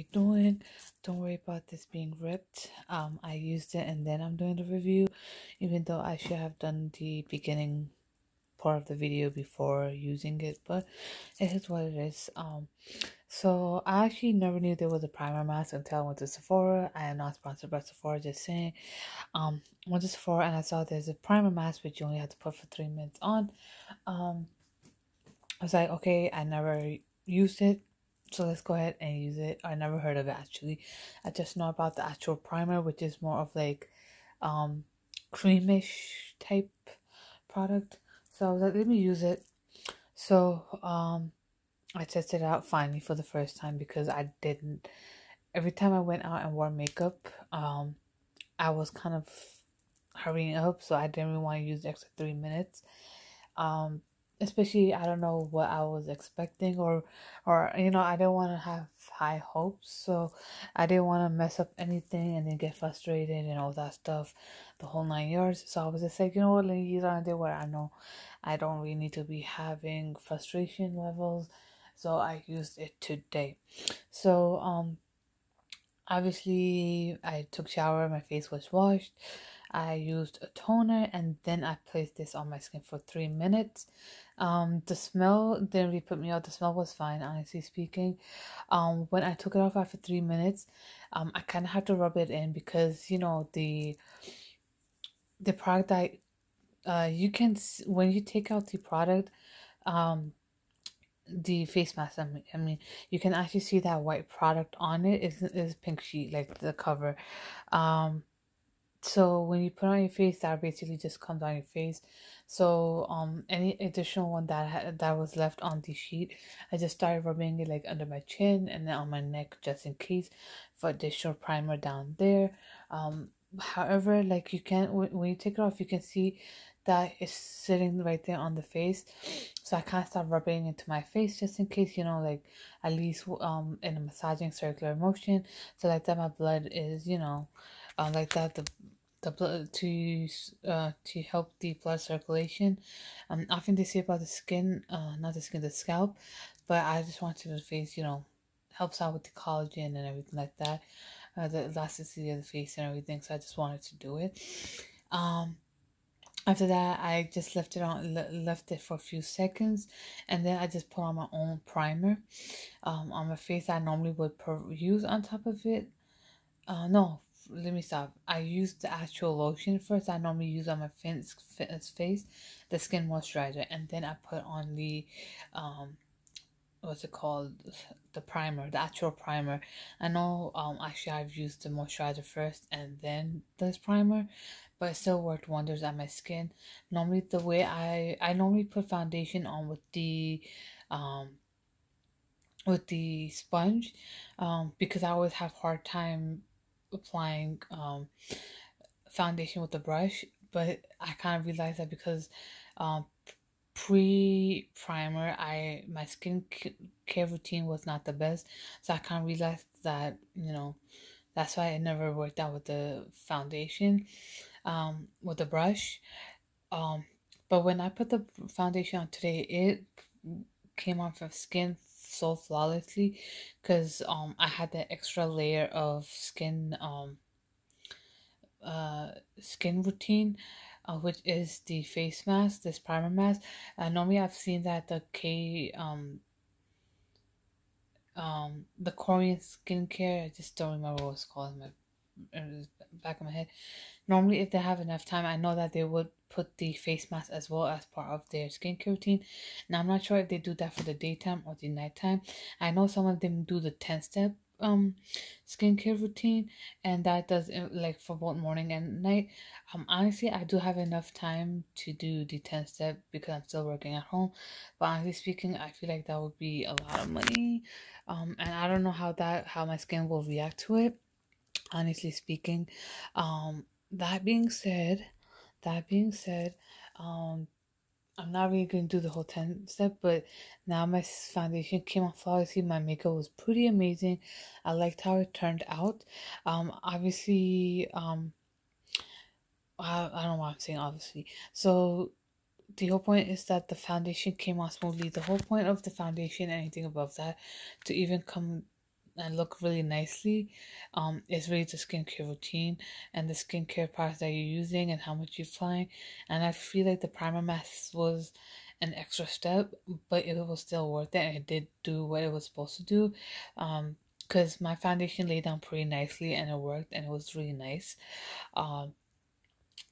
you doing? Don't worry about this being ripped. I used it and then I'm doing the review, even though I should have done the beginning part of the video before using it, but it is what it is. So I actually never knew there was a primer mask until I went to Sephora. I am not sponsored by Sephora, just saying. Went to Sephora and I saw there's a primer mask which you only have to put for 3 minutes on. I was like, okay, I never used it, so let's go ahead and use it. I never heard of it actually. I just know about the actual primer, which is more of like creamish type product. So I was like, let me use it. So I tested it out finally for the first time because I didn't. Every time I went out and wore makeup, I was kind of hurrying up, so I didn't really want to use the extra 3 minutes. Especially I don't know what I was expecting, or I didn't want to have high hopes, so I didn't want to mess up anything and then get frustrated and all that stuff, the whole 9 yards. So I was just like, you know what, let me use it on a day where I know I don't really need to be having frustration levels. So I used it today. So obviously I took shower, my face was washed, I used a toner, and then I placed this on my skin for 3 minutes. The smell didn't really put me out. The smell was fine, honestly speaking. When I took it off after 3 minutes, I kind of had to rub it in because the product that you can when you take out the product, the face mask. I mean, you can actually see that white product on it is pink sheet, like the cover. So when you put on your face, that basically just comes on your face. So any additional one that was left on the sheet, I just started rubbing it like under my chin and then on my neck, just in case, for additional primer down there. However, like, you can, when you take it off, you can see that it's sitting right there on the face. So I kind of start rubbing into my face just in case, like, at least in a massaging circular motion, so like that my blood is, like that the blood to help the blood circulation. Often they say about the skin, not the skin, the scalp, but I just want to the face, helps out with the collagen and everything like that, the elasticity of the face and everything. So I just wanted to do it. After that, I just left it for a few seconds, and then I just put on my own primer on my face. I normally would use on top of it. No, let me stop. I used the actual lotion first. I normally use on my face, the skin moisturizer, and then I put on the what's it called, the primer, the actual primer. I know actually I've used the moisturizer first and then this primer, but it still worked wonders on my skin. Normally the way I normally put foundation on with the sponge, because I always have hard time applying foundation with the brush. But I kind of realized that because pre-primer, my skin care routine was not the best, so I kind of realized that that's why it never worked out with the foundation, with the brush. But when I put the foundation on today, it came off of skin so flawlessly, because I had that extra layer of skin routine, which is the face mask, this primer mask. Normally I've seen that the Korean skincare, I just don't remember what it's called in the back of my head. Normally, if they have enough time, I know that they would put the face mask as well as part of their skincare routine. Now, I'm not sure if they do that for the daytime or the nighttime. I know some of them do the 10-step skincare routine, and that does like for both morning and night. Honestly, I do have enough time to do the 10-step because I'm still working at home, but honestly speaking, I feel like that would be a lot of money, and I don't know how my skin will react to it, honestly speaking. That being said, I'm not really going to do the whole 10-step, but now my foundation came on flawlessly. My makeup was pretty amazing. I liked how it turned out. Obviously, I don't know why I'm saying obviously. So the whole point is that the foundation came on smoothly. The whole point of the foundation, anything above that, to even come and look really nicely is really the skincare routine and the skincare products that you're using and how much you're applying. And I feel like the primer mask was an extra step, but it was still worth it, and it did do what it was supposed to do. Because my foundation laid down pretty nicely and it worked and it was really nice. Um,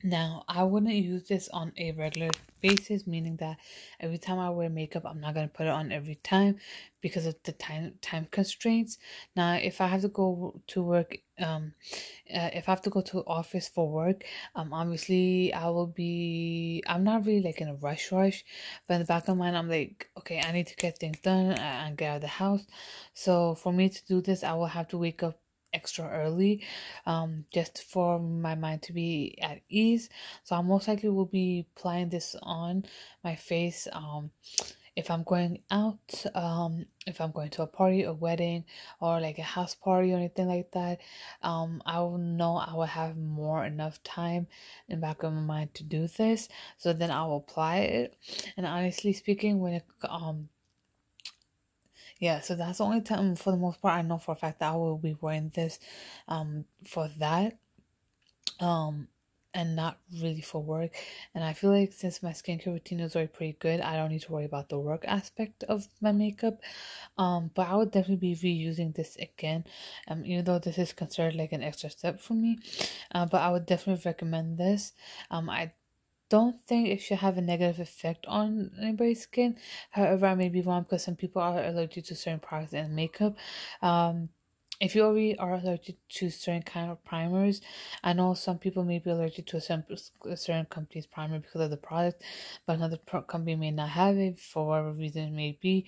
Now, I wouldn't use this on a regular basis, meaning that every time I wear makeup, I'm not gonna put it on every time because of the time constraints. Now, if I have to go to work, if I have to go to office for work, obviously I will be. I'm not really like in a rush, but in the back of my mind, I'm like, okay, I need to get things done and get out of the house. So for me to do this, I will have to wake up extra early just for my mind to be at ease. So I most likely will be applying this on my face if I'm going out, if I'm going to a party, a wedding, or like a house party or anything like that. I will know I will have more enough time in the back of my mind to do this, so then I'll apply it. And honestly speaking, when it yeah, so that's the only time for the most part I know for a fact that I will be wearing this for that. Um and not really for work. And I feel like since my skincare routine is already pretty good, I don't need to worry about the work aspect of my makeup. But I would definitely be reusing this again. Even though this is considered like an extra step for me. But I would definitely recommend this. I don't think it should have a negative effect on anybody's skin. However, I may be wrong because some people are allergic to certain products and makeup. Um, if you already are allergic to certain kind of primers, I know some people may be allergic to a certain company's primer because of the product, but another company may not have it for whatever reason it may be.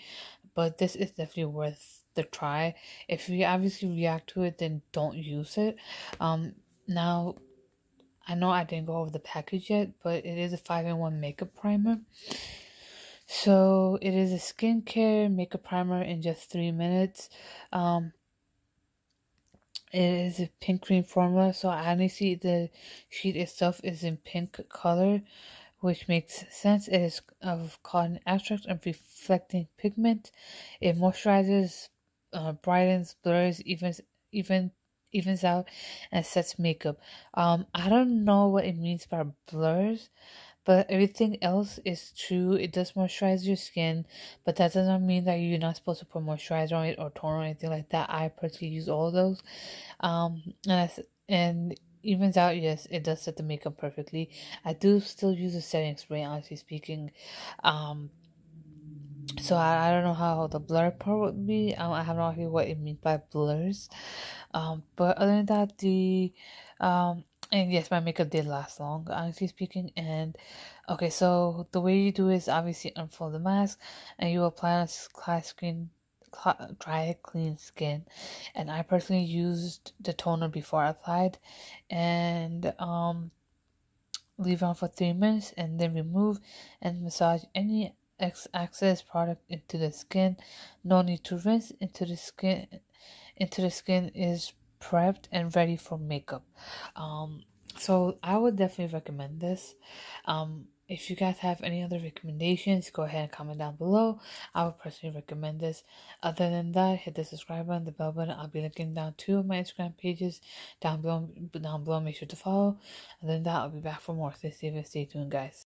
But this is definitely worth the try. If you obviously react to it, then don't use it. Now I know I didn't go over the package yet, but it is a 5-in-1 makeup primer. So it is a skincare makeup primer in just 3 minutes. It is a pink cream formula, so honestly the sheet itself is in pink color, which makes sense. It is of cotton extract and reflecting pigment. It moisturizes, brightens, blurs, even evens out, and sets makeup. I don't know what it means by blurs, but everything else is true. It does moisturize your skin, but that doesn't mean that you're not supposed to put moisturizer on it or toner or anything like that. I personally use all of those. And evens out, yes, it does set the makeup perfectly. I do still use a setting spray, honestly speaking. Um, so I don't know how the blur part would be. I have no idea what it means by blurs. But other than that, and yes, my makeup did last long, honestly speaking. And okay, so the way you do is obviously unfold the mask and you apply on dry, clean skin. And I personally used the toner before I applied, and leave on for 3 minutes, and then remove and massage any excess product into the skin. No need to rinse into the skin. Into the skin is prepped and ready for makeup. So I would definitely recommend this. If you guys have any other recommendations, go ahead and comment down below. I would personally recommend this. Other than that, hit the subscribe button, the bell button. I'll be linking down 2 of my Instagram pages down below. Make sure to follow. Other than that, I'll be back for more. Stay safe and stay tuned, guys.